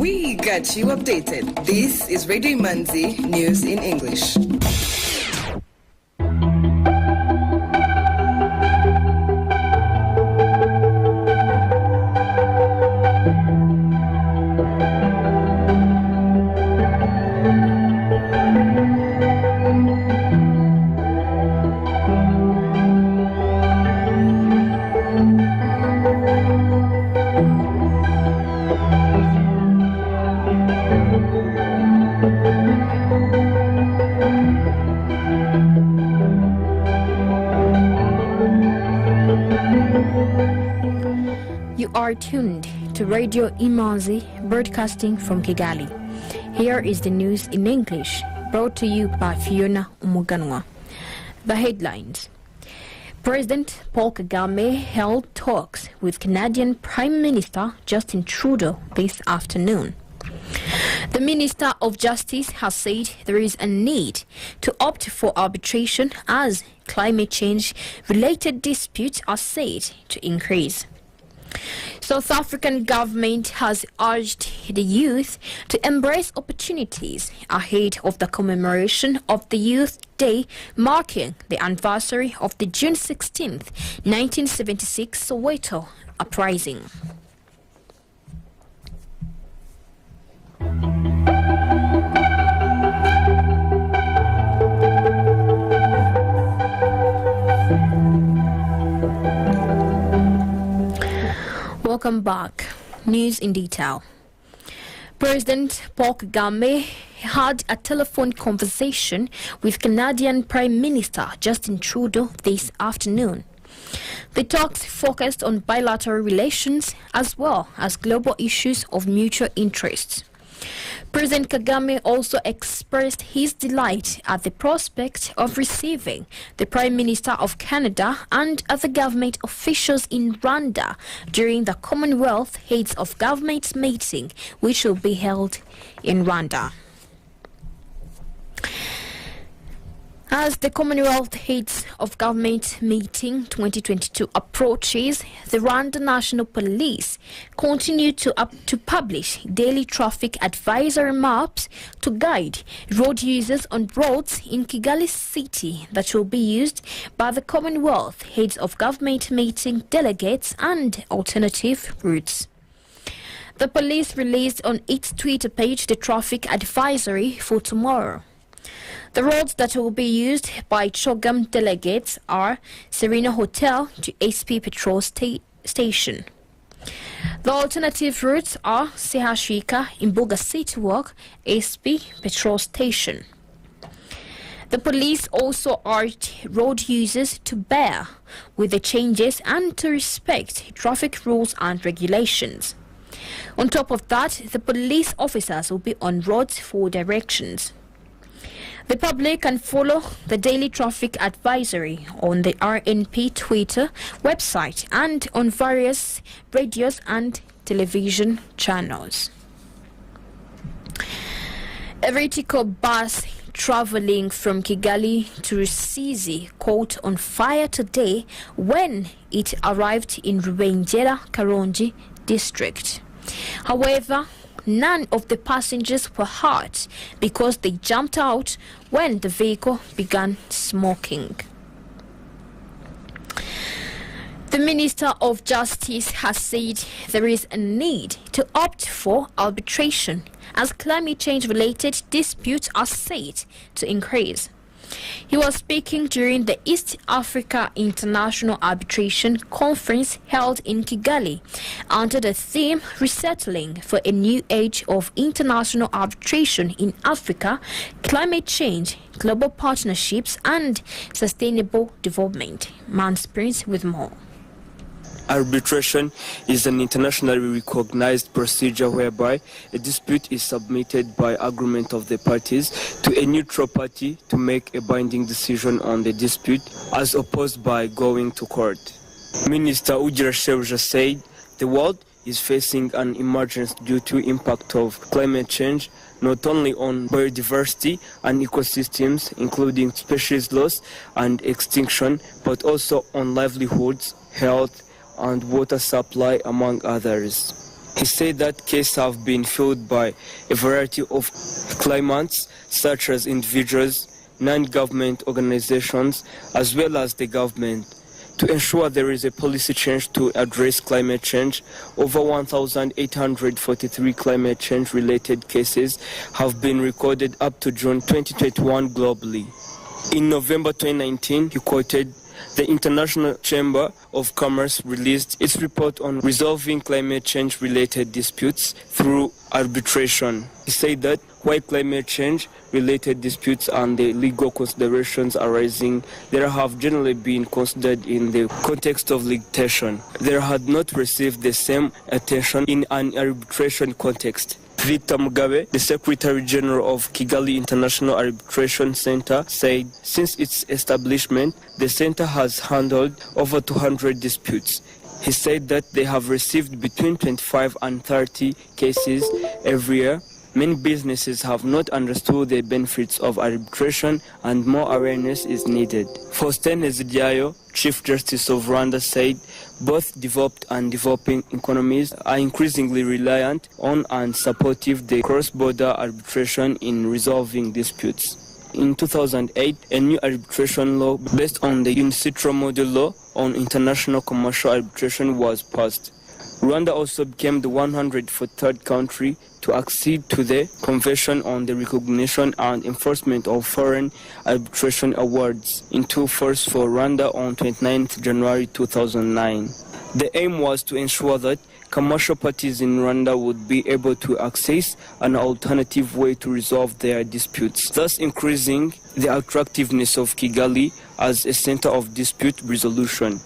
We got you updated. This is Radio Manzi News in English. You are tuned to Radio Imanzi, broadcasting from Kigali. Here is the news in English, brought to you by Fiona Umuganwa. The headlines. President Paul Kagame held talks with Canadian Prime Minister Justin Trudeau this afternoon. The Minister of Justice has said there is a need to opt for arbitration as climate change-related disputes are said to increase. South African government has urged the youth to embrace opportunities ahead of the commemoration of the Youth Day marking the anniversary of the June 16th, 1976 Soweto uprising. Welcome back. News in detail. President Paul Kagame had a telephone conversation with Canadian Prime Minister Justin Trudeau this afternoon. The talks focused on bilateral relations as well as global issues of mutual interest. President Kagame also expressed his delight at the prospect of receiving the Prime Minister of Canada and other government officials in Rwanda during the Commonwealth Heads of Government meeting, which will be held in Rwanda. As the Commonwealth Heads of Government meeting 2022 approaches, the Rwanda National Police continue to publish daily traffic advisory maps to guide road users on roads in Kigali City that will be used by the Commonwealth Heads of Government meeting delegates and alternative routes. The police released on its Twitter page the traffic advisory for tomorrow. The roads that will be used by Kagame delegates are Serena Hotel to SP Petrol Station. The alternative routes are Sehashika, Imbuga City Walk, SP Petrol Station. The police also urged road users to bear with the changes and to respect traffic rules and regulations. On top of that, the police officers will be on roads for directions. The public can follow the daily traffic advisory on the RNP Twitter website and on various radios and television channels. A vertical bus traveling from Kigali to Rusizi caught on fire today when it arrived in Rubengera, Karongi district. However, none of the passengers were hurt because they jumped out when the vehicle began smoking. The Minister of Justice has said there is a need to opt for arbitration as climate change-related disputes are said to increase. He was speaking during the East Africa International Arbitration Conference held in Kigali under the theme Resettling for a New Age of International Arbitration in Africa, Climate Change, Global Partnerships and Sustainable Development. Mans Prince with more. Arbitration is an internationally recognized procedure whereby a dispute is submitted by agreement of the parties to a neutral party to make a binding decision on the dispute as opposed by going to court. Minister Ujira Shebuja said the world is facing an emergence due to impact of climate change, not only on biodiversity and ecosystems, including species loss and extinction, but also on livelihoods, health, and water supply, among others. He said that cases have been fueled by a variety of claimants, such as individuals, non-government organizations, as well as the government. To ensure there is a policy change to address climate change, over 1,843 climate change-related cases have been recorded up to June 2021 globally. In November 2019, he quoted the International Chamber of Commerce released its report on resolving climate change-related disputes through arbitration. He said that while climate change-related disputes and the legal considerations arising there have generally been considered in the context of litigation, they had not received the same attention in an arbitration context. Victor Mugabe, the Secretary General of Kigali International Arbitration Center, said since its establishment, the center has handled over 200 disputes. He said that they have received between 25 and 30 cases every year. Many businesses have not understood the benefits of arbitration and more awareness is needed. Faustin Ezidiayo, Chief Justice of Rwanda, said both developed and developing economies are increasingly reliant on and supportive the cross-border arbitration in resolving disputes. In 2008, a new arbitration law based on the UNCITRAL model law on international commercial arbitration was passed. Rwanda also became the 143rd country to accede to the Convention on the Recognition and Enforcement of Foreign Arbitration Awards into force for Rwanda on 29 January 2009. The aim was to ensure that commercial parties in Rwanda would be able to access an alternative way to resolve their disputes, thus increasing the attractiveness of Kigali as a center of dispute resolution.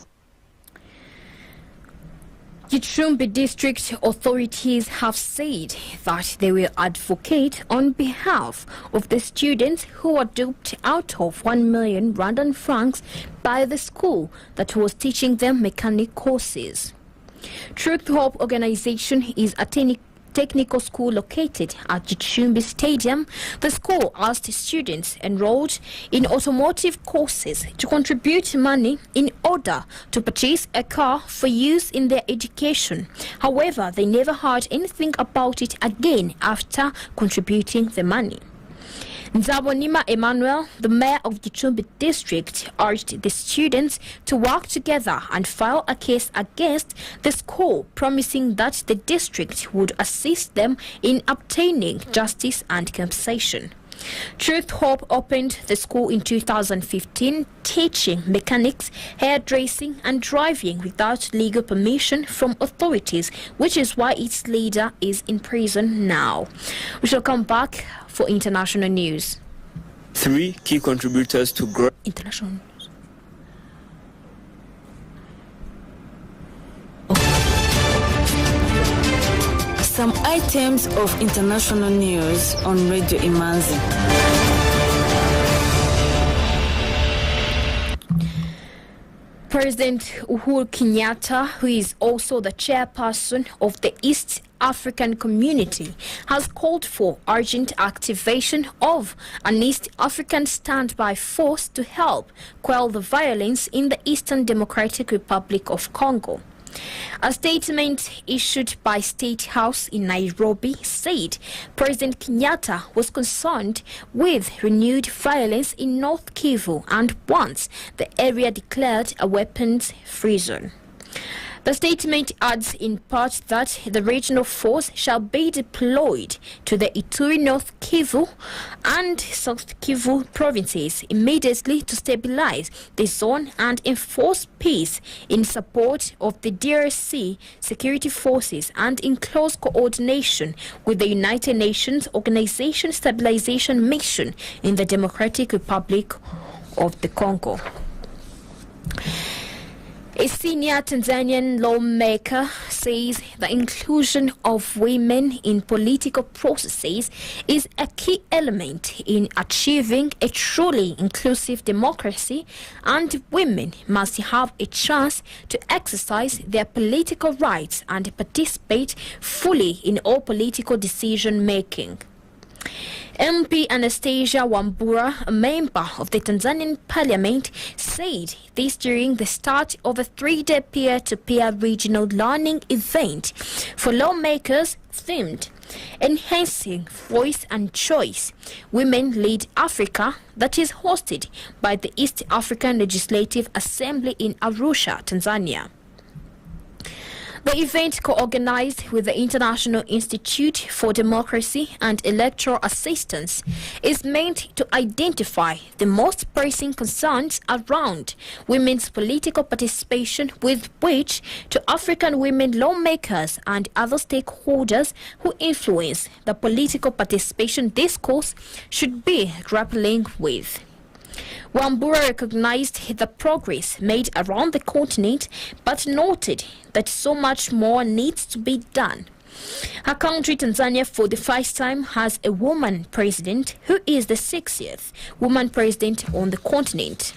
Gicumbi district authorities have said that they will advocate on behalf of the students who were duped out of 1 million Rwandan francs by the school that was teaching them mechanic courses. Truth Hope organization is a technical school located at Gicumbi Stadium. The school asked students enrolled in automotive courses to contribute money in order to purchase a car for use in their education. However, they never heard anything about it again after contributing the money. Nzabonima Emmanuel, the mayor of Gicumbi district, urged the students to work together and file a case against the school, promising that the district would assist them in obtaining justice and compensation. Truth Hope opened the school in 2015, teaching mechanics, hairdressing and driving without legal permission from authorities, which is why its leader is in prison now. We shall come back for international news. 3 key contributors to growth. International news. Some items of international news on Radio Imanzi. President Uhuru Kenyatta, who is also the chairperson of the East African Community, has called for urgent activation of an East African standby force to help quell the violence in the Eastern Democratic Republic of Congo. A statement issued by State House in Nairobi said President Kenyatta was concerned with renewed violence in North Kivu and wants the area declared a weapons-free zone. The statement adds in part that the regional force shall be deployed to the Ituri, North Kivu and South Kivu provinces immediately to stabilize the zone and enforce peace in support of the DRC security forces and in close coordination with the United Nations Organization Stabilization Mission in the Democratic Republic of the Congo. A senior Tanzanian lawmaker says the inclusion of women in political processes is a key element in achieving a truly inclusive democracy, and women must have a chance to exercise their political rights and participate fully in all political decision making. MP Anastasia Wambura, a member of the Tanzanian parliament, said this during the start of a 3-day peer-to-peer regional learning event for lawmakers themed Enhancing Voice and Choice, Women Lead Africa, that is hosted by the East African Legislative Assembly in Arusha, Tanzania. The event, co-organized with the International Institute for Democracy and Electoral Assistance, is meant to identify the most pressing concerns around women's political participation, with which to African women lawmakers and other stakeholders who influence the political participation discourse should be grappling with. Wambura recognized the progress made around the continent, but noted that so much more needs to be done. Her country, Tanzania, for the first time has a woman president, who is the 60th woman president on the continent.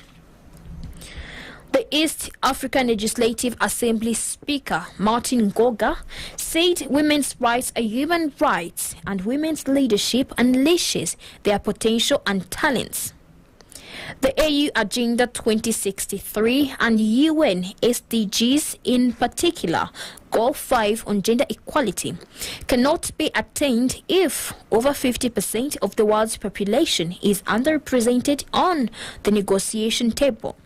The East African Legislative Assembly Speaker, Martin Ngoga, said women's rights are human rights and women's leadership unleashes their potential and talents. The AU Agenda 2063 and UN SDGs, in particular Goal 5 on gender equality, cannot be attained if over 50% of the world's population is underrepresented on the negotiation table.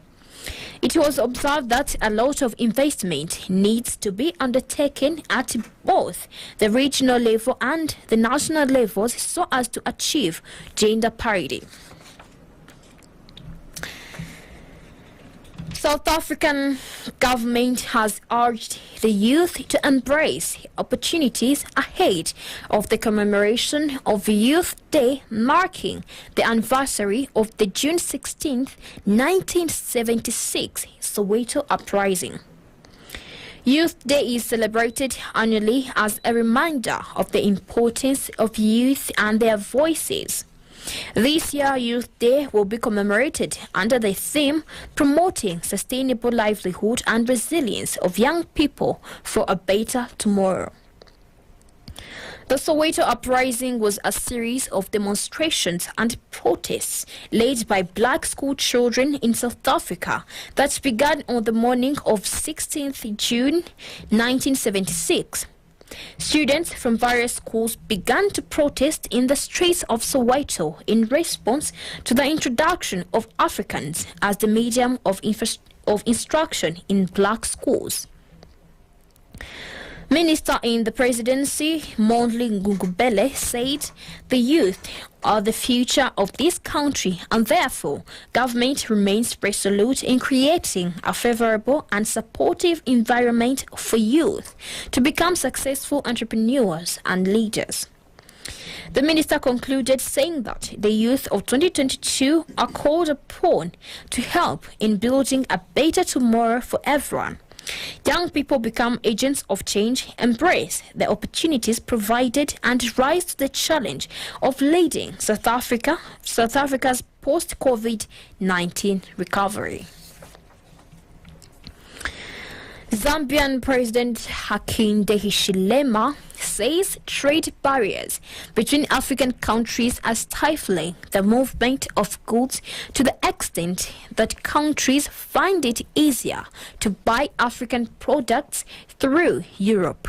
It was observed that a lot of investment needs to be undertaken at both the regional level and the national levels so as to achieve gender parity. South African government has urged the youth to embrace opportunities ahead of the commemoration of Youth Day, marking the anniversary of the June 16, 1976 Soweto uprising. Youth Day is celebrated annually as a reminder of the importance of youth and their voices. This year, Youth Day will be commemorated under the theme Promoting Sustainable Livelihood and Resilience of Young People for a Better Tomorrow. The Soweto uprising was a series of demonstrations and protests led by black school children in South Africa that began on the morning of 16th June 1976. Students from various schools began to protest in the streets of Soweto in response to the introduction of Afrikaans as the medium of instruction in black schools. Minister in the presidency, Mondli Ngubele, said the youth are the future of this country and therefore government remains resolute in creating a favorable and supportive environment for youth to become successful entrepreneurs and leaders. The minister concluded saying that the youth of 2022 are called upon to help in building a better tomorrow for everyone. Young people become agents of change, embrace the opportunities provided, and rise to the challenge of leading South Africa's post-COVID-19 recovery. Zambian President Hakainde Hichilema says trade barriers between African countries are stifling the movement of goods to the extent that countries find it easier to buy African products through Europe.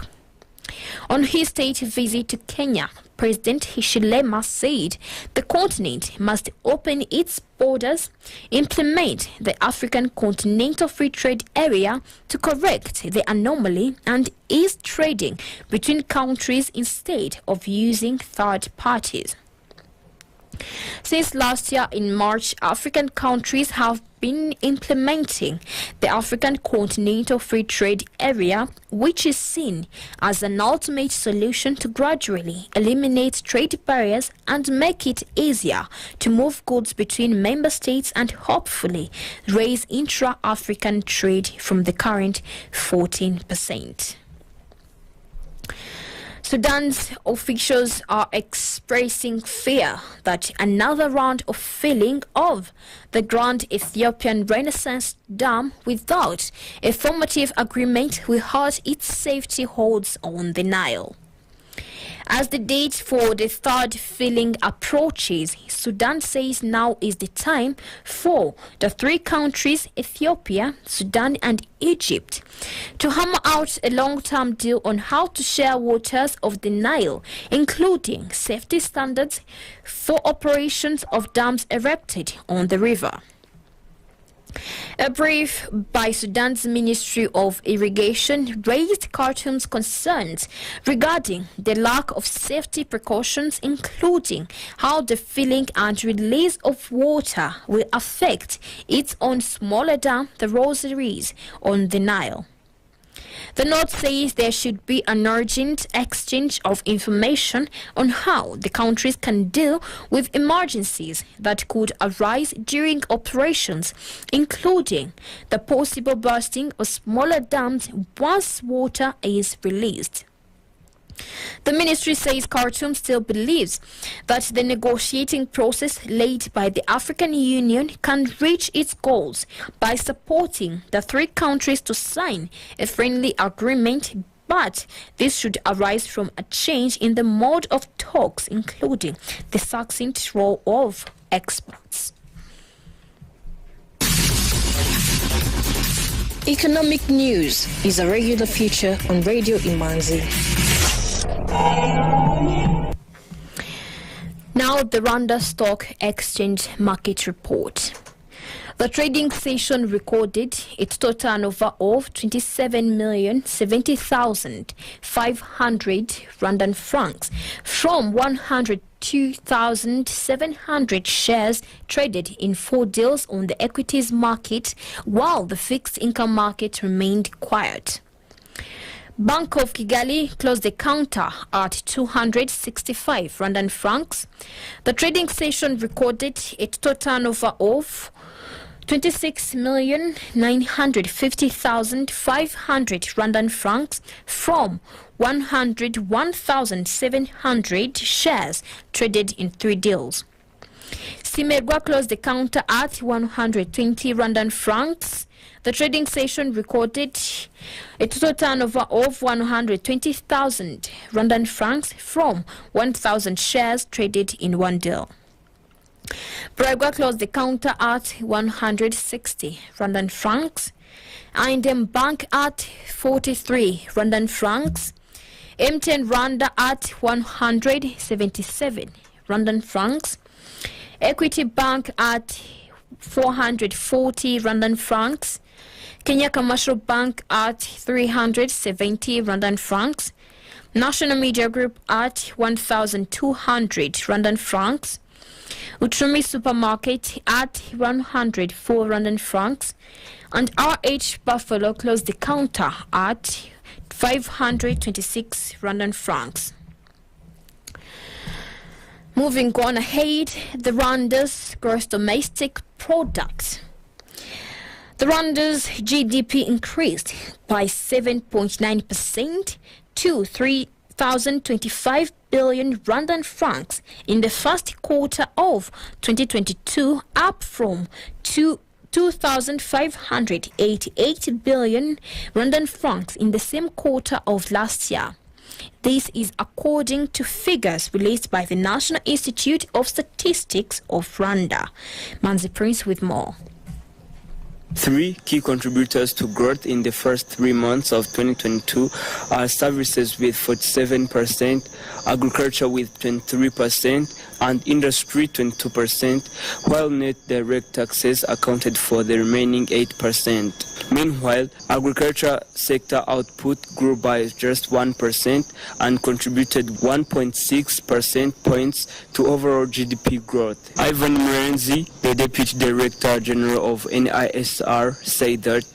On his state visit to Kenya, President Hichilema said the continent must open its borders, implement the African Continental Free Trade Area to correct the anomaly, and ease trading between countries instead of using third parties. Since last year in March, African countries have been implementing the African Continental Free Trade Area, which is seen as an ultimate solution to gradually eliminate trade barriers and make it easier to move goods between member states and hopefully raise intra-African trade from the current 14%. Sudan's officials are expressing fear that another round of filling of the Grand Ethiopian Renaissance Dam without a formative agreement will hurt its safety holds on the Nile. As the date for the third filling approaches, Sudan says now is the time for the three countries, Ethiopia, Sudan and Egypt, to hammer out a long-term deal on how to share waters of the Nile, including safety standards for operations of dams erected on the river. A brief by Sudan's Ministry of Irrigation raised Khartoum's concerns regarding the lack of safety precautions, including how the filling and release of water will affect its own smaller dam, the Rosaries, on the Nile. The note says there should be an urgent exchange of information on how the countries can deal with emergencies that could arise during operations, including the possible bursting of smaller dams once water is released. The ministry says Khartoum still believes that the negotiating process led by the African Union can reach its goals by supporting the three countries to sign a friendly agreement, but this should arise from a change in the mode of talks, including the succinct role of experts. Economic news is a regular feature on Radio Imanzi. Now the Rwanda Stock Exchange Market Report. The trading session recorded its total turnover of 27,070,500 Rwandan francs from 102,700 shares traded in 4 deals on the equities market, while the fixed income market remained quiet. Bank of Kigali closed the counter at 265 Rwandan francs. The trading session recorded its total turnover of 26,950,500 Rwandan francs from 101,700 shares traded in 3 deals. Simerwa closed the counter at 120 Rwandan francs. The trading session recorded a total turnover of 120,000 Rwandan francs from 1,000 shares traded in 1 deal. Bragwa closed the counter at 160 Rwandan francs. INM Bank at 43 Rwandan francs. M10 Rwanda at 177 Rwandan francs. Equity Bank at 440 Rwandan francs. Kenya Commercial Bank at 370 Rwandan francs. National Media Group at 1,200 Rwandan francs. Uchumi Supermarket at 104 Rwandan francs. And RH Buffalo closed the counter at 526 Rwandan francs. Moving on ahead, the Rwanda's gross domestic product. The Rwanda's GDP increased by 7.9% to 3,025 billion Rwandan francs in the first quarter of 2022, up from 2,588 billion Rwandan francs in the same quarter of last year. This is according to figures released by the National Institute of Statistics of Rwanda. Manzi Prince with more. 3 key contributors to growth in the first 3 months of 2022 are services with 47%, agriculture with 23%, and industry 22%, while net direct taxes accounted for the remaining 8%. Meanwhile, agriculture sector output grew by just 1% and contributed 1.6 percentage points to overall GDP growth. Ivan Murenzi, the Deputy Director General of NISR, said that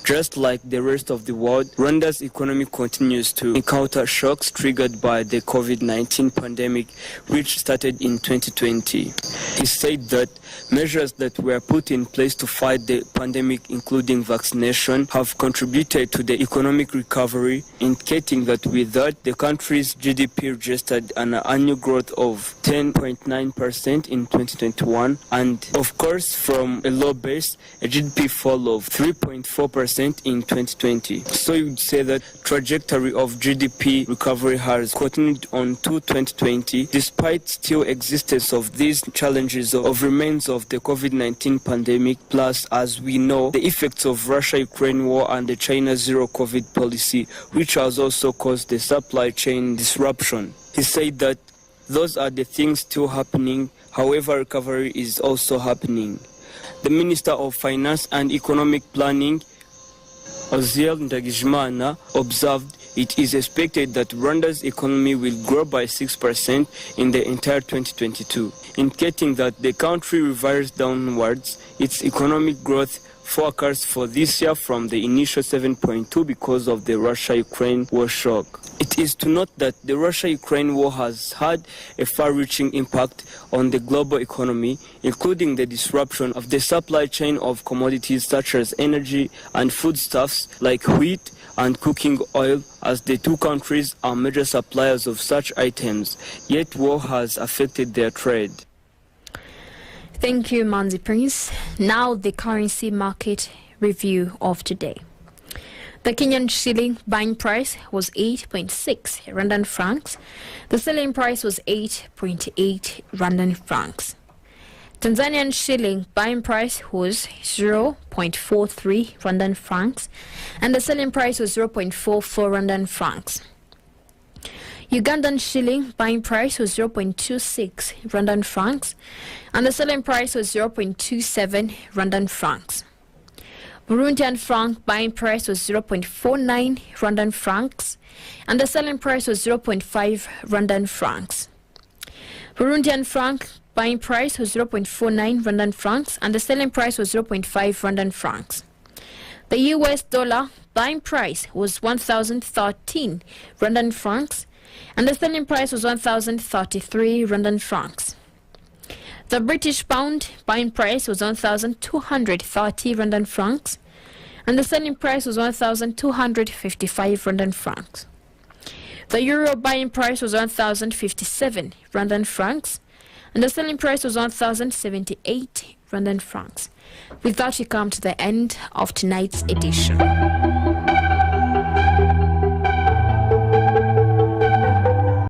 just like the rest of the world, Rwanda's economy continues to encounter shocks triggered by the COVID-19 pandemic, which started in 2020. He said that Measures that were put in place to fight the pandemic, including vaccination, have contributed to the economic recovery, indicating that with that, the country's GDP registered an annual growth of 10.9% in 2021, and of course, from a low base, a GDP fall of 3.4% in 2020. So you would say that trajectory of GDP recovery has continued on to 2020, despite still existence of these challenges of remains of the COVID-19 pandemic, plus, as we know, the effects of Russia-Ukraine war and the China zero-COVID policy, which has also caused the supply chain disruption. He said that those are the things still happening, however, recovery is also happening. The Minister of Finance and Economic Planning, Oziel Ndagijimana, observed it is expected that Rwanda's economy will grow by 6% in the entire 2022, indicating that the country revised downwards its economic growth forecast for this year from the initial 7.2 because of the Russia-Ukraine war shock. It is to note that the Russia-Ukraine war has had a far-reaching impact on the global economy, including the disruption of the supply chain of commodities such as energy and foodstuffs like wheat and cooking oil, as the two countries are major suppliers of such items, yet war has affected their trade. Thank you, Manzi Prince. Now the currency market review of today. The Kenyan shilling buying price was 8.6 Rwandan francs. The selling price was 8.8 Rwandan francs. Tanzanian shilling buying price was 0.43 Rwandan francs, and the selling price was 0.44 Rwandan francs. Ugandan shilling buying price was 0.26 Rwandan francs, and the selling price was 0.27 Rwandan francs. Burundian franc buying price was 0.49 Rwandan francs, and the selling price was 0.5 Rwandan francs. Burundian franc buying price was 0.49 Rwandan francs, and the selling price was 0.5 Rwandan francs. The US dollar buying price was 1,013 Rwandan francs, and the selling price was 1,033 Rwandan francs. The British pound buying price was 1,230 Rwandan francs, and the selling price was 1,255 Rwandan francs. The euro buying price was 1,057 Rwandan francs, and the selling price was 1,078 Rwandan francs. With that, we come to the end of tonight's edition.